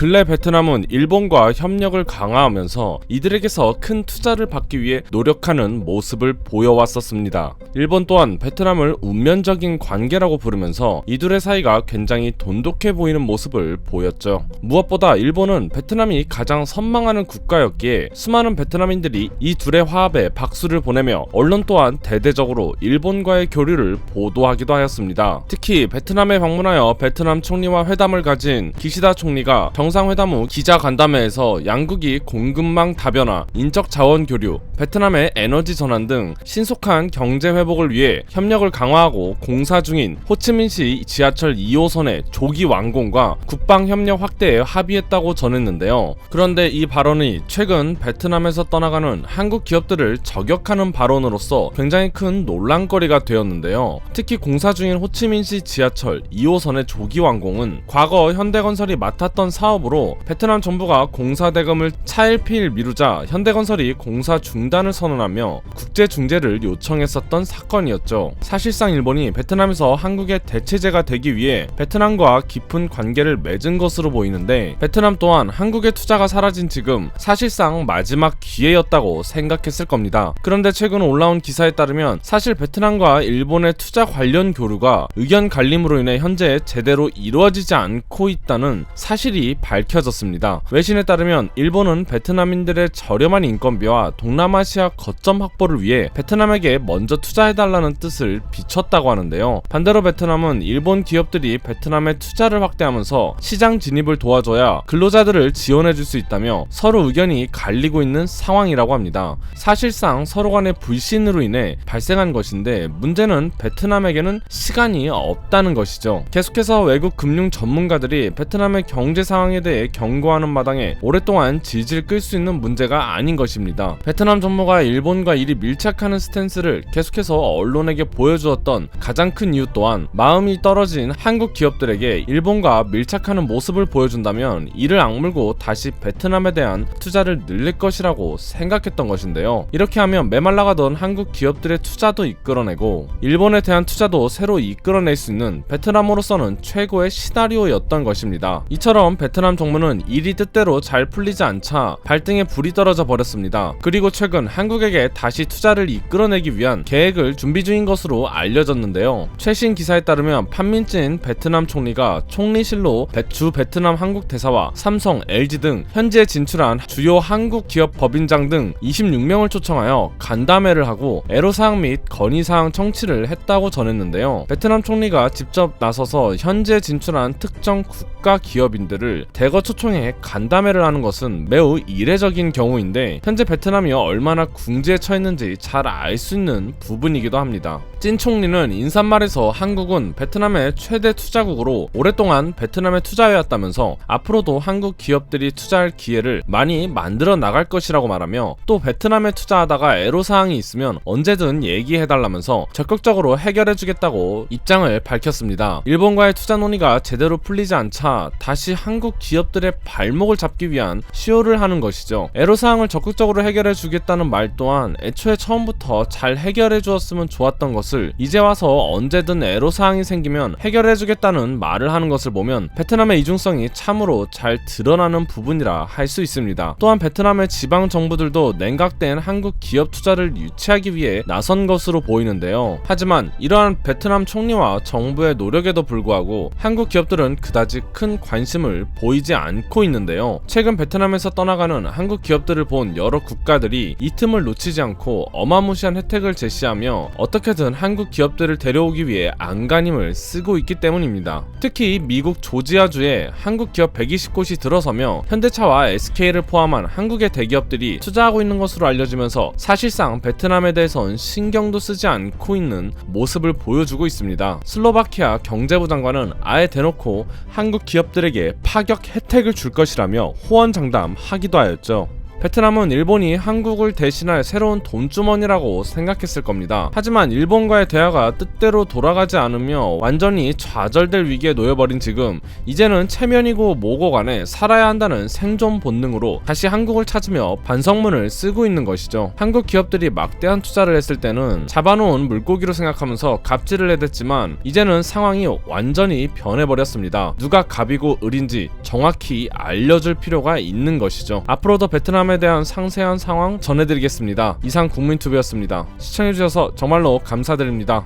근래 베트남은 일본과 협력을 강화하면서 이들에게서 큰 투자를 받기 위해 노력하는 모습을 보여왔었습니다. 일본 또한 베트남을 운면적인 관계라고 부르면서 이둘의 사이가 굉장히 돈독해 보이는 모습을 보였죠. 무엇보다 일본은 베트남이 가장 선망하는 국가였기에 수많은 베트남인들이 이 둘의 화합에 박수를 보내며 언론 또한 대대적으로 일본과의 교류를 보도하기도 하였습니다. 특히 베트남에 방문하여 베트남 총리와 회담을 가진 기시다 총리가 정상회담 후 기자간담회에서 양국이 공급망 다변화, 인적 자원 교류, 베트남의 에너지 전환 등 신속한 경제 회복을 위해 협력을 강화하고 공사 중인 호치민시 지하철 2호선의 조기 완공과 국방 협력 확대에 합의했다고 전했는데요. 그런데 이 발언이 최근 베트남에서 떠나가는 한국 기업들을 저격하는 발언으로서 굉장히 큰 논란거리가 되었는데요. 특히 공사 중인 호치민시 지하철 2호선의 조기 완공은 과거 현대건설이 맡았던 사업으로 베트남 정부가 공사 대금을 차일피일 미루자 현대건설이 공사 중단을 선언하며 국제 중재를 요청했었던 사건이었죠. 사실상 일본이 베트남에서 한국의 대체제가 되기 위해 베트남과 깊은 관계를 맺은 것으로 보이는데, 베트남 또한 한국의 투자가 사라진 지금 사실상 마지막 기회였다고 생각했을 겁니다. 그런데 최근 올라온 기사에 따르면 사실 베트남과 일본의 투자 관련 교류가 의견 갈림으로 인해 현재 제대로 이루어지지 않고 있다는 사실이 밝혀졌습니다. 외신에 따르면 일본은 베트남인들의 저렴한 인건비와 동남아시아 거점 확보를 위해 베트남에게 먼저 투자해달라는 뜻을 비췄다고 하는데요. 반대로 베트남은 일본 기업들이 베트남에 투자를 확대하면서 시장 진입을 도와줘야 근로자들을 지원해줄 수 있다며 서로 의견이 갈리고 있는 상황이라고 합니다. 사실상 서로 간의 불신으로 인해 발생한 것인데, 문제는 베트남에게는 시간이 없다는 것이죠. 계속해서 외국 금융 전문가들이 베트남의 경제 상황에 대해 경고하는 마당에 오랫동안 질질 끌 수 있는 문제가 아닌 것입니다. 베트남 정부가 일본과 일이 밀착하는 스탠스를 계속해서 언론에게 보여주었던 가장 큰 이유 또한 마음이 떨어진 한국 기업들에게 일본과 밀착하는 모습을 보여준다면 이를 악물고 다시 베트남에 대한 투자를 늘릴 것이라고 생각했던 것인데요. 이렇게 하면 메말라가던 한국 기업들의 투자도 이끌어내고 일본에 대한 투자도 새로 이끌어낼 수 있는 베트남으로서는 최고의 시나리오였던 것입니다. 이처럼 베트남 정부는 일이 뜻대로 잘 풀리지 않자 발등에 불이 떨어져 버렸습니다. 그리고 최근 한국에게 다시 투자를 이끌어내기 위한 계획을 준비 중인 것으로 알려졌는데요. 최신 기사에 따르면 판민진 베트남 총리가 총리실로 주 베트남 한국 대사와 삼성, LG 등 현지에 진출한 주요 한국 기업 법인장 등 26명을 초청하여 간담회를 하고 애로사항 및 건의사항 청취를 했다고 전했는데요. 베트남 총리가 직접 나서서 현지에 진출한 특정 국가 기업인들을 대거 초청해 간담회를 하는 것은 매우 이례적인 경우인데, 현재 베트남이 얼마나 궁지에 처했는지 잘 알 수 있는 부분이기도 합니다. 찐 총리는 인사말에서 한국은 베트남의 최대 투자국으로 오랫동안 베트남에 투자해왔다면서 앞으로도 한국 기업들이 투자할 기회를 많이 만들어 나갈 것이라고 말하며, 또 베트남에 투자하다가 애로사항이 있으면 언제든 얘기해달라면서 적극적으로 해결해주겠다고 입장을 밝혔습니다. 일본과의 투자 논의가 제대로 풀리지 않자 다시 한국 기업들의 발목을 잡기 위한 시효를 하는 것이죠. 애로사항을 적극적으로 해결해주겠다는 말 또한 애초에 처음부터 잘 해결해주었으면 좋았던 것을 이제 와서 언제든 애로사항이 생기면 해결해주겠다는 말을 하는 것을 보면 베트남의 이중성이 참으로 잘 드러나는 부분이라 할 수 있습니다. 또한 베트남의 지방 정부들도 냉각된 한국 기업 투자를 유치하기 위해 나선 것으로 보이는데요. 하지만 이러한 베트남 총리와 정부의 노력에도 불구하고 한국 기업들은 그다지 큰 관심을 보이지 않고 있는데요. 최근 베트남에서 떠나가는 한국 기업들을 본 여러 국가들이 이 틈을 놓치지 않고 어마무시한 혜택을 제시하며 어떻게든 한국 기업들을 데려오기 위해 안간힘을 쓰고 있기 때문입니다. 특히 미국 조지아주에 한국 기업 120곳이 들어서며 현대차와 SK를 포함한 한국의 대기업들이 투자하고 있는 것으로 알려지면서 사실상 베트남에 대해선 신경도 쓰지 않고 있는 모습을 보여주고 있습니다. 슬로바키아 경제부 장관은 아예 대놓고 한국 기업들에게 파격 혜택을 줄 것이라며 호언장담하기도 하였죠. 베트남은 일본이 한국을 대신할 새로운 돈주머니라고 생각했을 겁니다. 하지만 일본과의 대화가 뜻대로 돌아가지 않으며 완전히 좌절될 위기에 놓여버린 지금, 이제는 체면이고 뭐고 간에 살아야 한다는 생존 본능으로 다시 한국을 찾으며 반성문을 쓰고 있는 것이죠. 한국 기업들이 막대한 투자를 했을 때는 잡아놓은 물고기로 생각하면서 갑질을 해댔지만 이제는 상황이 완전히 변해버렸습니다. 누가 갑이고 을인지 정확히 알려줄 필요가 있는 것이죠. 앞으로도 베트남에 대한 상세한 상황 전해드리겠습니다. 이상 국민투비였습니다. 시청해주셔서 정말로 감사드립니다.